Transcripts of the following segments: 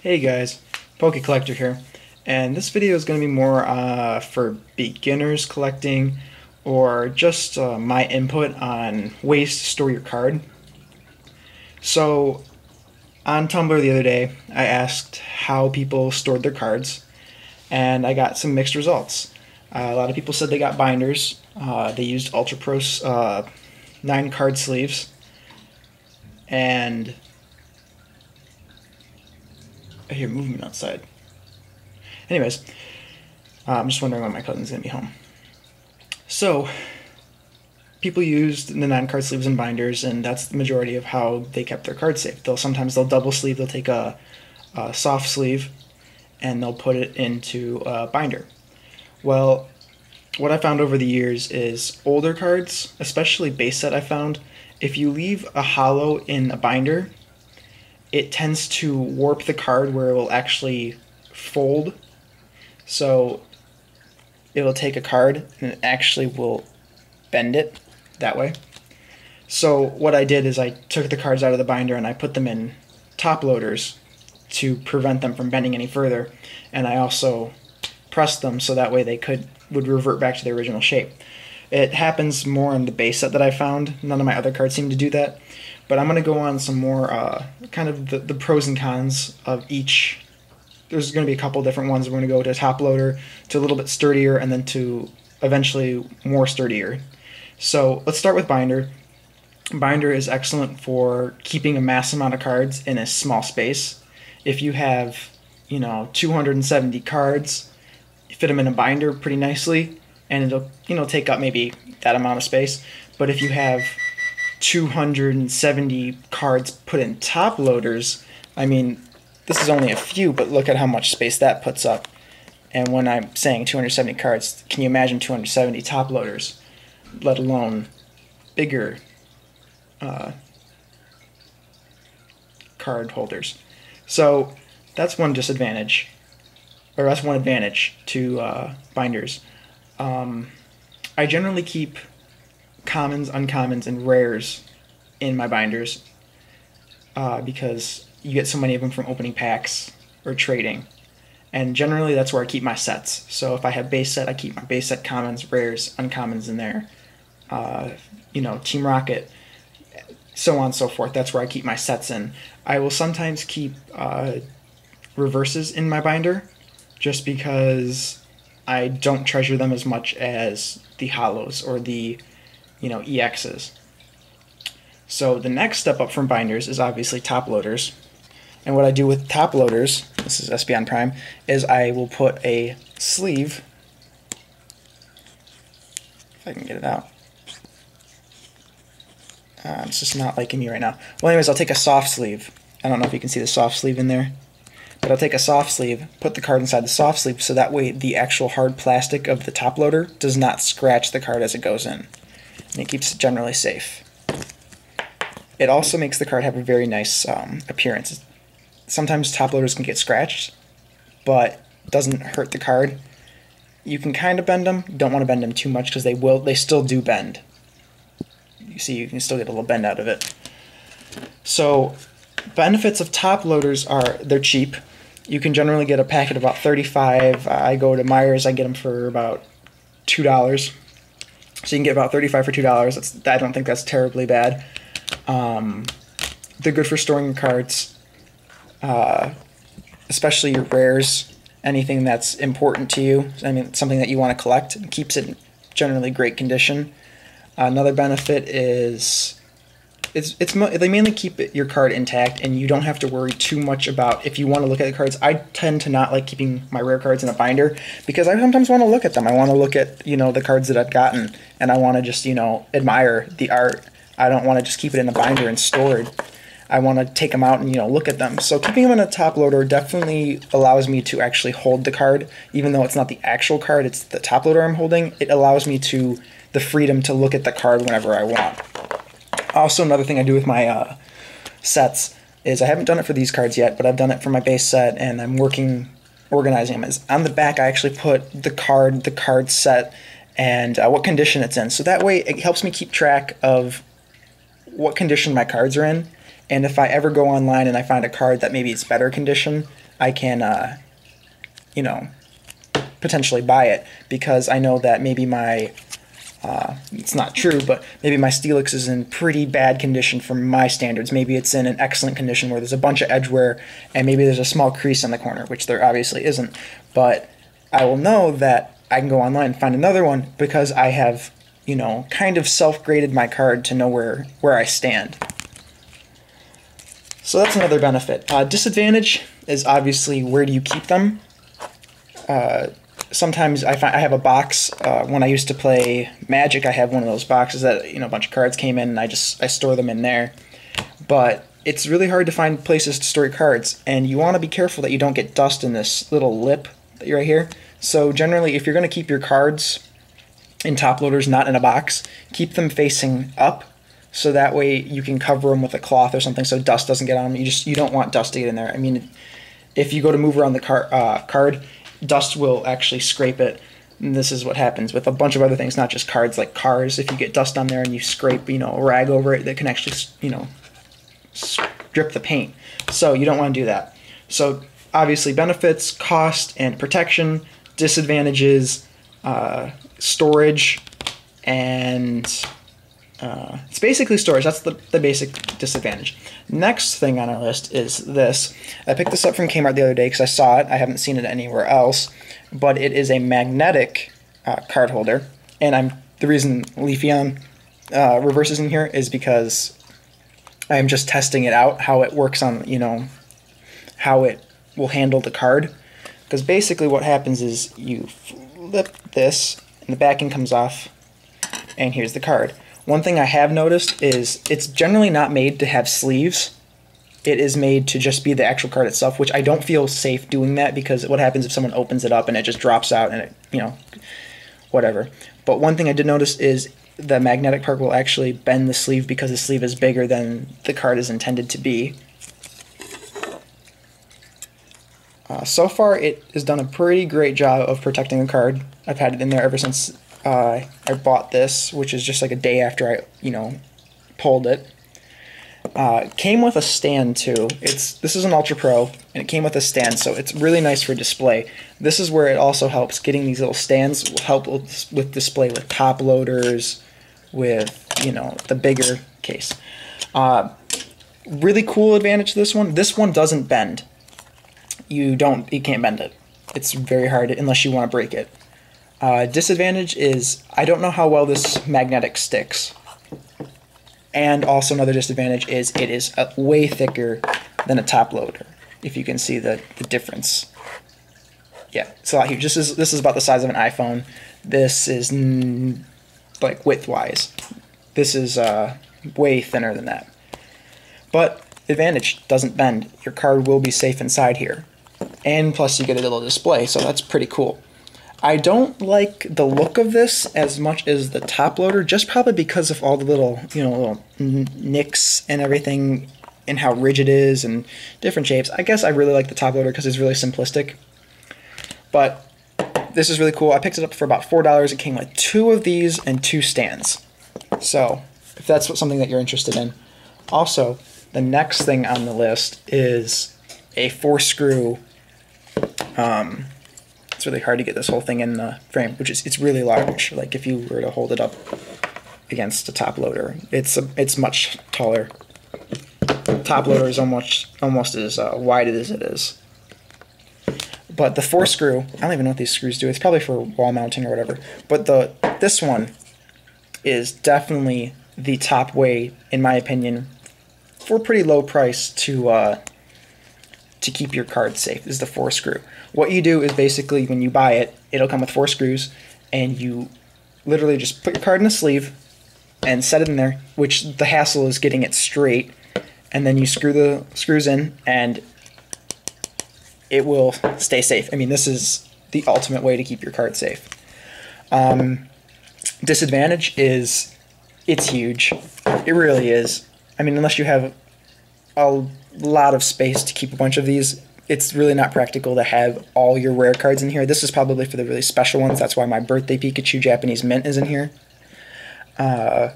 Hey guys, Poke Collector here, and this video is going to be more for beginners collecting or just my input on ways to store your card. So, on Tumblr the other day, I asked how people stored their cards, and I got some mixed results. A lot of people said they got binders, they used Ultra Pro's 9 card sleeves, and I hear movement outside. Anyways, I'm just wondering when my cousin's gonna be home. So, people used the 9 card sleeves and binders, and that's the majority of how they kept their cards safe. Sometimes they'll double sleeve. They'll take a soft sleeve, and they'll put it into a binder. Well, what I found over the years is older cards, especially base set. I found if you leave a hollow in a binder, it tends to warp the card where it will actually fold. So it'll take a card and it actually will bend it that way. So what I did is I took the cards out of the binder and I put them in top loaders to prevent them from bending any further. And I also pressed them so that way they would revert back to their original shape. It happens more in the base set that I found. None of my other cards seem to do that. But I'm going to go on some more kind of the pros and cons of each. There's going to be a couple different ones. We're going to go to top loader, to a little bit sturdier, and then to eventually more sturdier. So let's start with binder. Binder is excellent for keeping a mass amount of cards in a small space. If you have, 270 cards, you fit them in a binder pretty nicely, and it'll, take up maybe that amount of space. But if you have 270 cards put in top loaders, I mean, this is only a few, but look at how much space that puts up. And when I'm saying 270 cards, can you imagine 270 top loaders, let alone bigger card holders? So that's one disadvantage, or that's one advantage to binders. I generally keep commons, uncommons, and rares in my binders because you get so many of them from opening packs or trading. And generally that's where I keep my sets. So if I have base set, I keep my base set commons, rares, uncommons in there. Team Rocket, so on and so forth. That's where I keep my sets in. I will sometimes keep reverses in my binder just because I don't treasure them as much as the hollows or the EXs. So the next step up from binders is obviously top loaders. And what I do with top loaders, this is Espeon Prime, is I will put a sleeve, if I can get it out. It's just not liking me right now. Well, anyways, I'll take a soft sleeve. I don't know if you can see the soft sleeve in there, but I'll take a soft sleeve, put the card inside the soft sleeve, so that way the actual hard plastic of the top loader does not scratch the card as it goes in. And it keeps it generally safe. It also makes the card have a very nice appearance. Sometimes top loaders can get scratched, but it doesn't hurt the card. You can kind of bend them. Don't want to bend them too much because they still do bend. You see, you can still get a little bend out of it. So benefits of top loaders are they're cheap. You can generally get a packet of about 35. I go to Myers, I get them for about $2. So you can get about 35 for $2. I don't think that's terribly bad. They're good for storing your cards, especially your rares, anything that's important to you. I mean, something that you want to collect. It keeps it in generally great condition. Another benefit is they mainly keep your card intact, and you don't have to worry too much about if you want to look at the cards. I tend to not like keeping my rare cards in a binder because I sometimes want to look at them. I want to look at the cards that I've gotten, and I want to just admire the art. I don't want to just keep it in a binder and store it. I want to take them out and look at them. So keeping them in a top loader definitely allows me to actually hold the card, even though it's not the actual card, it's the top loader I'm holding. It allows me the freedom to look at the card whenever I want. Also, another thing I do with my sets is I haven't done it for these cards yet, but I've done it for my base set, and I'm organizing them. Is on the back I actually put the card set, and what condition it's in. So that way it helps me keep track of what condition my cards are in, and if I ever go online and I find a card that maybe it's better condition, I can, you know, potentially buy it, because I know that maybe my, it's not true, but maybe my Steelix is in pretty bad condition for my standards. Maybe it's in an excellent condition where there's a bunch of edge wear and maybe there's a small crease in the corner, which there obviously isn't. But I will know that I can go online and find another one because I have, you know, kind of self-graded my card to know where I stand. So that's another benefit. Disadvantage is obviously, where do you keep them? Sometimes I have a box. When I used to play Magic, I have one of those boxes that, you know, a bunch of cards came in, and I store them in there. But it's really hard to find places to store your cards, and you want to be careful that you don't get dust in this little lip right here. So generally, if you're going to keep your cards in top loaders, not in a box, keep them facing up, so that way you can cover them with a cloth or something so dust doesn't get on them. You don't want dust to get in there. I mean, if you go to move around the card, dust will actually scrape it. And this is what happens with a bunch of other things, not just cards, like cars. If you get dust on there and you scrape, you know, a rag over it, that can actually, you know, strip the paint. So you don't want to do that. So obviously, benefits, cost, and protection. Disadvantages, storage, and it's basically storage. That's the basic disadvantage. Next thing on our list is this. I picked this up from Kmart the other day because I saw it. I haven't seen it anywhere else, but it is a magnetic card holder. And the reason Leafeon Reverse is in here is because I'm just testing it out, how it works on, you know, how it will handle the card. Because basically what happens is you flip this and the backing comes off, and here's the card. One thing I have noticed is it's generally not made to have sleeves. It is made to just be the actual card itself, which I don't feel safe doing that, because what happens if someone opens it up and it just drops out and it, you know, whatever. But one thing I did notice is the magnetic part will actually bend the sleeve because the sleeve is bigger than the card is intended to be. So far, it has done a pretty great job of protecting the card. I've had it in there ever since I bought this, which is just like a day after I, you know, pulled it. Came with a stand too. This is an Ultra Pro, and it came with a stand, so it's really nice for display. This is where it also helps. Getting these little stands will help with display, with top loaders, with, you know, the bigger case. Really cool advantage to this one. This one doesn't bend. You can't bend it. It's very hard unless you want to break it. Disadvantage is I don't know how well this magnetic sticks. And also another disadvantage is it is way thicker than a top loader. If you can see the difference. Yeah, it's a lot huge. This is about the size of an iPhone. This is like width-wise. This is way thinner than that. But advantage, doesn't bend. Your card will be safe inside here. And plus you get a little display, so that's pretty cool. I don't like the look of this as much as the top loader, just probably because of all the little, you know, little nicks and everything, and how rigid it is and different shapes. I guess I really like the top loader because it's really simplistic. But this is really cool. I picked it up for about $4. It came with 2 of these and 2 stands. So if that's something that you're interested in. Also, the next thing on the list is a 4-screw. It's really hard to get this whole thing in the frame, it's really large. Like if you were to hold it up against a top loader, it's much taller. Top loader is almost as wide as it is. But the 4-screw, I don't even know what these screws do. It's probably for wall mounting or whatever. But this one is definitely the top way, in my opinion, for a pretty low price to keep your card safe. Is the 4-screw. What you do is basically when you buy it, it'll come with 4 screws, and you literally just put your card in the sleeve and set it in there, which the hassle is getting it straight, and then you screw the screws in, and it will stay safe. I mean, this is the ultimate way to keep your card safe. Disadvantage is it's huge. It really is. I mean, unless you have a lot of space to keep a bunch of these, it's really not practical to have all your rare cards in here. This is probably for the really special ones. That's why my birthday Pikachu Japanese Mint is in here. That's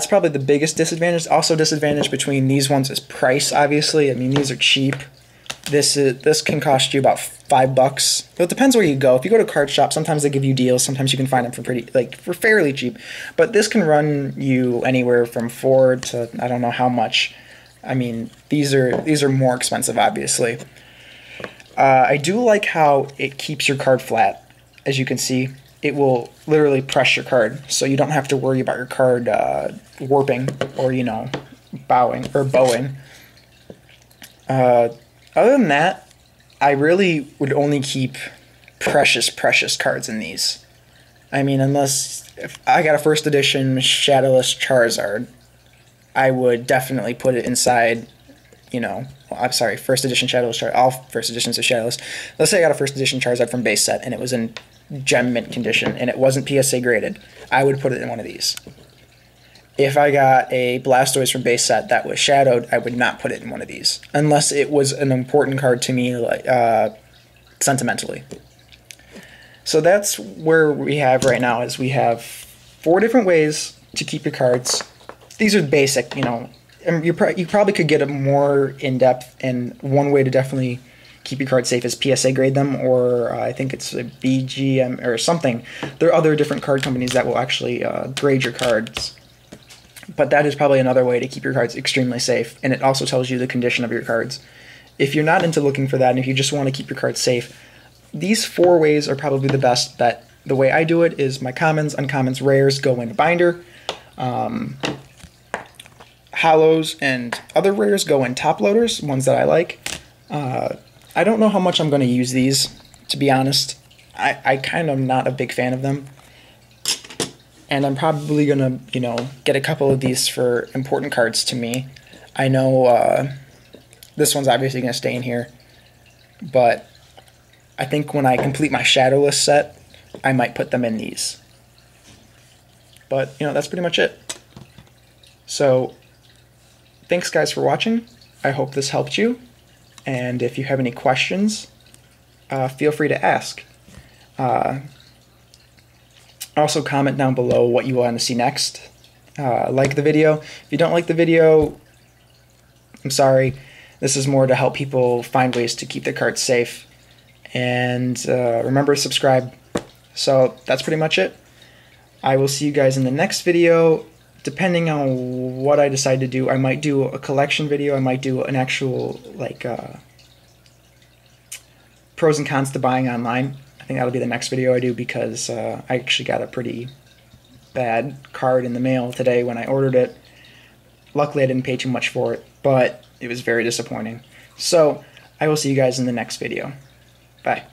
probably the biggest disadvantage. Also, disadvantage between these ones is price, obviously. I mean, these are cheap. This can cost you about $5. Well, it depends where you go. If you go to card shop, sometimes they give you deals. Sometimes you can find them for fairly cheap. But this can run you anywhere from $4 to I don't know how much. I mean, these are more expensive, obviously. I do like how it keeps your card flat. As you can see, it will literally press your card, so you don't have to worry about your card warping or bowing. Other than that, I really would only keep precious cards in these. I mean, if I got a first edition Shadowless Charizard, I would definitely put it inside, I'm sorry, first edition Shadowless Charizard, all first editions of Shadowless. Let's say I got a first edition Charizard from base set and it was in gem mint condition and it wasn't PSA graded. I would put it in one of these. If I got a Blastoise from base set that was shadowed, I would not put it in one of these, unless it was an important card to me, sentimentally. So that's where we have right now, is we have 4 different ways to keep your cards. These are basic, and you probably could get a more in-depth, and one way to definitely keep your cards safe is PSA grade them, or I think it's a BGM or something. There are other different card companies that will actually grade your cards. But that is probably another way to keep your cards extremely safe, and it also tells you the condition of your cards. If you're not into looking for that, and if you just want to keep your cards safe, these 4 ways are probably the best. That the way I do it is my commons, uncommons, rares go in a binder. Hollows and other rares go in top loaders, ones that I like. I don't know how much I'm going to use these, to be honest. I kind of not a big fan of them. And I'm probably going to, get a couple of these for important cards to me. I know this one's obviously going to stay in here. But I think when I complete my Shadowless set, I might put them in these. But, that's pretty much it. So, thanks guys for watching. I hope this helped you. And if you have any questions, feel free to ask. Also comment down below what you want to see next. Like the video. If you don't like the video, I'm sorry. This is more to help people find ways to keep their cards safe. And remember to subscribe. So that's pretty much it. I will see you guys in the next video. Depending on what I decide to do, I might do a collection video. I might do an actual pros and cons to buying online. I think that'll be the next video I do, because I actually got a pretty bad card in the mail today when I ordered it. Luckily I didn't pay too much for it, but it was very disappointing. So I will see you guys in the next video. Bye.